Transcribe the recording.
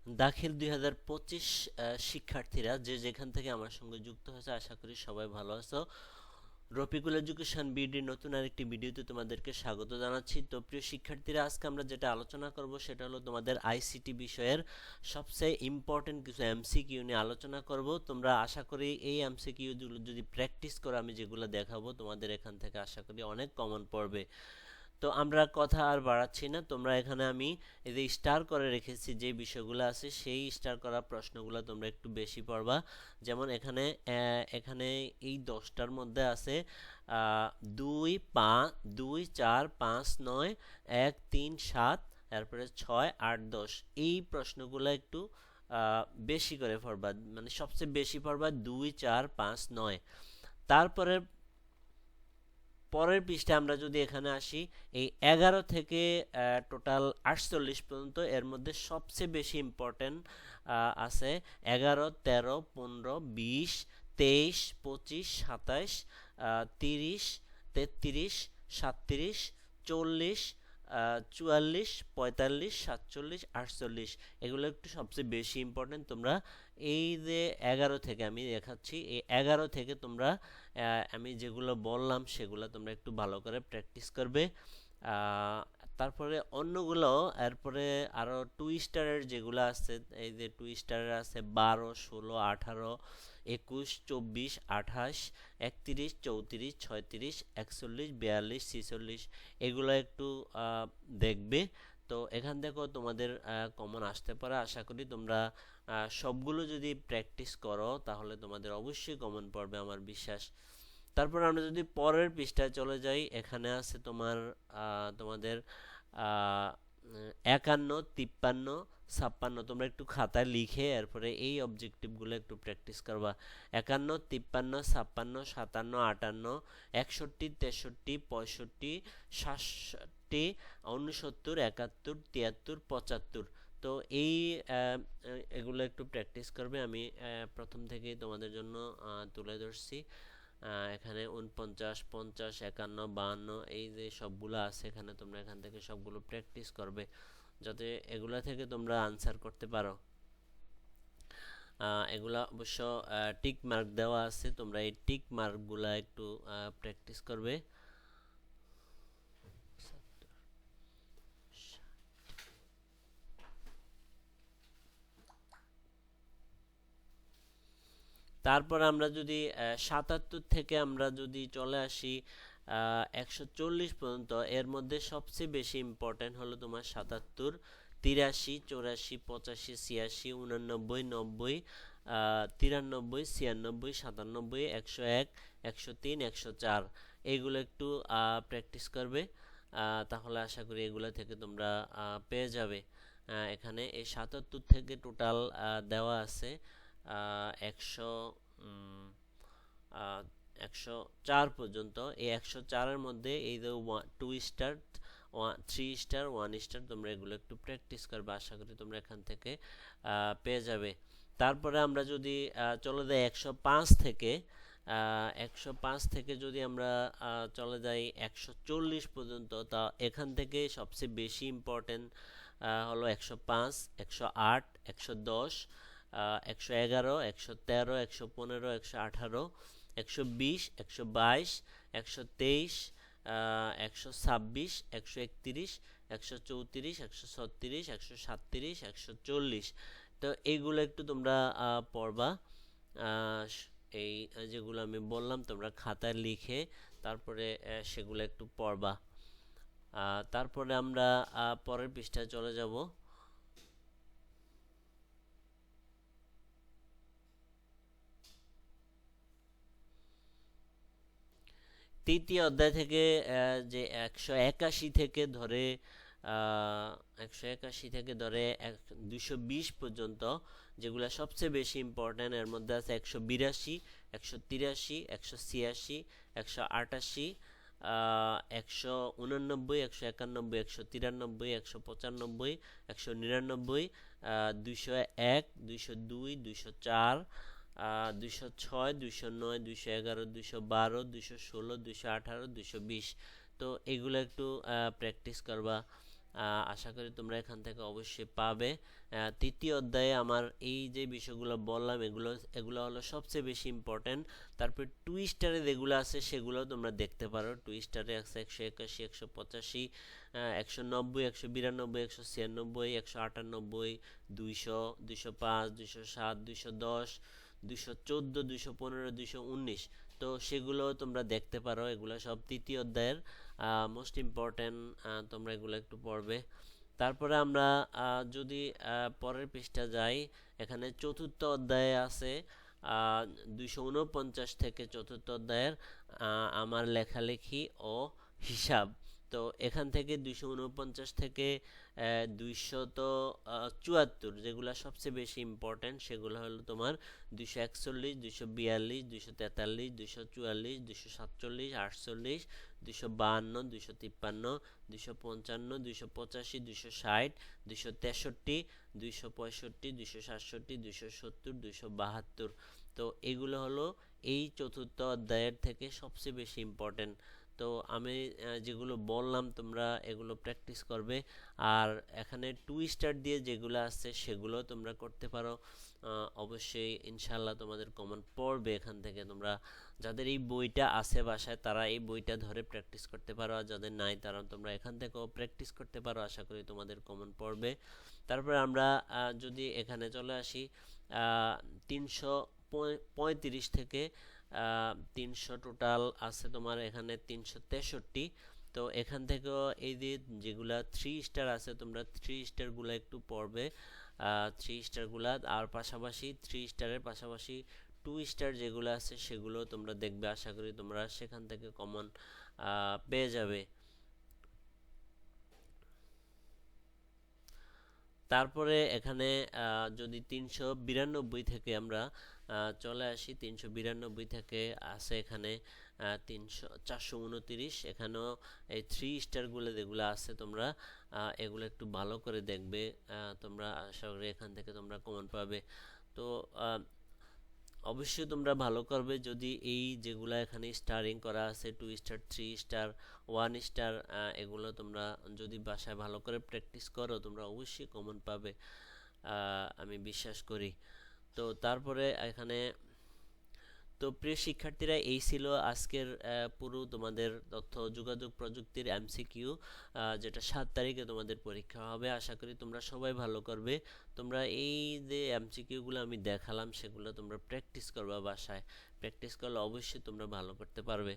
দাখিল 2025 শিক্ষার্থীরা যে যেখান থেকে আমার সঙ্গে যুক্ত হয়েছে, আশা করি সবাই ভালো আছো। রফিকুল এডুকেশন বিডির নতুন আরেকটি ভিডিওতে তোমাদেরকে স্বাগত জানাচ্ছি। তো প্রিয় শিক্ষার্থীরা, আজকে আমরা যেটা আলোচনা করব সেটা হলো তোমাদের আইসিটি বিষয়ের সবচেয়ে ইম্পর্টেন্ট কিছু এমসিকিউ নিয়ে আলোচনা করব। তোমরা আশা করি এই এমসিকিউগুলো যদি প্র্যাকটিস করো, আমি যেগুলো দেখাবো তোমাদের এখান থেকে আশা করি অনেক কমন পড়বে। তো আমরা কথা আর বাড়াচ্ছি না, তোমরা এখানে আমি এই যে স্টার করে রেখেছি যে বিষয়গুলো আছে, সেই স্টার করা প্রশ্নগুলো তোমরা একটু বেশি পড়বা। যেমন এখানে এখানে এই 10টার মধ্যে আছে 2, 5, 2, 4, 5, 9, 1, 3, 7, তারপরে 6, 8, 10, এই প্রশ্নগুলো একটু বেশি করে পড়বা, মানে সবচেয়ে বেশি পড়বা 2, 4, 5, 9। তারপরে পরের পৃষ্ঠে আমরা যদি এখানে আসি, এই 11 থেকে টোটাল 48 পর্যন্ত, এর মধ্যে সবচেয়ে বেশি ইম্পর্টেন্ট আছে 11, 13, 15, 20, 23, 25, 27, 30, 33, 37, 40, 44, 45, 47, 48, এগুলো একটু সবচেয়ে বেশি ইম্পর্টেন্ট। তোমরা এই যে 11 থেকে আমি দেখাচ্ছি, এই 11 থেকে তোমরা আমি যেগুলো বললাম সেগুলো তোমরা একটু ভালো করে প্র্যাকটিস করবে। আহ, তারপরে অন্যগুলো, এরপরে আরও টু স্টারের যেগুলো আছে, এই যে টু স্টারের আছে 12, 16, 18, 21, 24, 28, 31, 34, 36, 41, 42, 46, এগুলো একটু দেখবে। তো এখান থেকেও তোমাদের কমন আসতে পারে। আশা করি তোমরা সবগুলো যদি প্র্যাকটিস করো তাহলে তোমাদের অবশ্যই কমন পড়বে, আমার বিশ্বাস। তারপর আমরা যদি পরের পৃষ্ঠায় চলে যাই, এখানে আছে তোমাদের 51, 53, 56। তোমরা একটু খাতায় লিখে এরপরে এই অবজেক্টিভগুলো একটু প্র্যাকটিস করবা। 51, 53, 56, 57, 58, 61, 63, 65, 67, 69, 71, 73, 75। তো এই এগুলো একটু প্র্যাকটিস করবে। আমি প্রথম থেকেই তোমাদের জন্য তুলে ধরছি। এখানে 49, 50, 51, 52, এই যে সবগুলো আছে এখানে, তোমরা এখান থেকে সবগুলো প্র্যাকটিস করবে যাতে এগুলা থেকে তোমরা আনসার করতে পারো। এগুলা অবশ্য টিক মার্ক দেওয়া আছে, তোমরা এই টিক মার্কগুলা একটু প্র্যাকটিস করবে। তারপর আমরা যদি 77 থেকে আমরা যদি চলে আসি 140 পর্যন্ত, এর মধ্যে সবচেয়ে বেশি ইম্পর্টেন্ট হলো তোমার 77, 83, 84, 85, 86, 89, 90, 93, 96, 97, 101, 103, 104, এইগুলো একটু প্র্যাকটিস করবে। তাহলে আশা করি এগুলো থেকে তোমরা পেয়ে যাবে। এখানে এই 77 থেকে টোটাল দেওয়া আছে 100, 104 পর্যন্ত। এই 104-এর মধ্যে এই যে 2 স্টার, 3 স্টার, 1 স্টার, তোমরা এগুলো একটু প্র্যাকটিস করবে। আশা করি তোমরা এখান থেকে পেয়ে যাবে। তারপরে আমরা যদি চলে যাই 105 থেকে, 105 থেকে যদি আমরা চলে যাই 140 পর্যন্ত, তা এখান থেকে সবচেয়ে বেশি ইম্পর্টেন্ট হলো 105, 108, 110, 111, 113, 115, 118, 120, 122, 123, 126, 131, 134, 136, 137, 140। তো এইগুলো একটু তোমরা পড়বা। আহ, এই যেগুলো আমি বললাম তোমরা খাতায় লিখে তারপরে সেগুলো একটু পড়বা। তারপরে আমরা পরের পৃষ্ঠায় চলে যাব। তৃতীয় অধ্যায় থেকে যে 181 থেকে ধরে 181 থেকে ধরে 220 পর্যন্ত, যেগুলো সবচেয়ে বেশি ইম্পর্ট্যান্ট, এর মধ্যে আছে 182, 183, 186, 188, 189, 191, 193, 195, 199, 201, 202, 204, 206, 209, 211, 212, 216, 218, 220। তো এগুলো একটু প্র্যাকটিস করবা। আশা করি তোমরা এখান থেকে অবশ্যই পাবে। তৃতীয় অধ্যায়ে আমার এই যে বিষয়গুলো বললাম এগুলো এগুলো হলো সবচেয়ে বেশি ইম্পর্টেন্ট। তারপর টুইস্টারে যেগুলো আছে সেগুলো তোমরা দেখতে পারো। টুইস্টারে আছে 181, 185, 190, 192, 196, 198, 200, 205, 207, 210, 214, 215, 219। তো সেগুলো তোমরা দেখতে পারো। এগুলো সব তৃতীয় অধ্যায়ের মোস্ট ইম্পর্টেন্ট। তোমরা এগুলো একটু পড়বে। তারপরে আমরা যদি পরের পৃষ্ঠা যাই, এখানে চতুর্থ অধ্যায়ে আছে 249 থেকে চতুর্থ অধ্যায়ের আমার লেখালেখি ও হিসাব। তো এখান থেকে 249 থেকে 274 যেগুলো সবচেয়ে বেশি ইম্পর্টেন্ট সেগুলো হলো তোমার 241, 242, 243, 244, 247, 48, 252, 253, 255, 285, 260, 263, 265, 267, 270, 272। তো এগুলো হলো এই চতুর্থ অধ্যায়ের থেকে সবচেয়ে বেশি ইম্পর্টেন্ট। তো আমি যেগুলো বললাম তোমরা এগুলো প্র্যাকটিস করবে। আর এখানে টু স্টার দিয়ে যেগুলো আছে সেগুলো তোমরা করতে পারো। অবশ্যই ইনশাল্লাহ তোমাদের কমন পড়বে এখান থেকে। তোমরা যাদের এই বইটা আছে বাসায় তারা এই বইটা ধরে প্র্যাকটিস করতে পারো, আর যাদের নাই তারা তোমরা এখান থেকেও প্র্যাকটিস করতে পারো। আশা করি তোমাদের কমন পড়বে। তারপরে আমরা যদি এখানে চলে আসি 335 থেকে 300 টোটাল আছে তোমার এখানে 363। তো এখান থেকেও এই যে যেগুলা 3 স্টার আছে তোমরা 3 স্টারগুলো একটু পড়বে। 3 স্টারগুলা আর পাশাপাশি 3 স্টারের পাশাপাশি 2 স্টার যেগুলো আছে সেগুলো তোমরা দেখবে। আশা করি তোমরা সেখান থেকে কমন পেয়ে যাবে। তারপরে এখানে যদি 392 থেকে আমরা চলে আসি, 392 থেকে আছে এখানে 429। এখানেও এই 3 স্টারগুলো যেগুলো আছে তোমরা এগুলো একটু ভালো করে দেখবে। তোমরা আশা করি এখান থেকে তোমরা কমন পাবে। তো অবশ্যই তোমরা ভালো করবে যদি এই যেগুলো এখানে স্টারিং করা আছে 2 স্টার, 3 স্টার, 1 স্টার, এগুলো তোমরা যদি বাসায় ভালো করে প্র্যাকটিস করো তোমরা অবশ্যই কমন পাবে, আমি বিশ্বাস করি। তো তারপরে এখানে তো প্রিয় শিক্ষার্থীরা এই ছিল আজকের পুরো তোমাদের তথ্য যোগাযোগ প্রযুক্তির এমসিকিউ, যেটা 7 তারিখে তোমাদের পরীক্ষা হবে। আশা করি তোমরা সবাই ভালো করবে। তোমরা এই যে এমসিকিউগুলো আমি দেখালাম সেগুলো তোমরা প্র্যাকটিস করবা বাসায়। প্র্যাকটিস করলে অবশ্যই তোমরা ভালো করতে পারবে।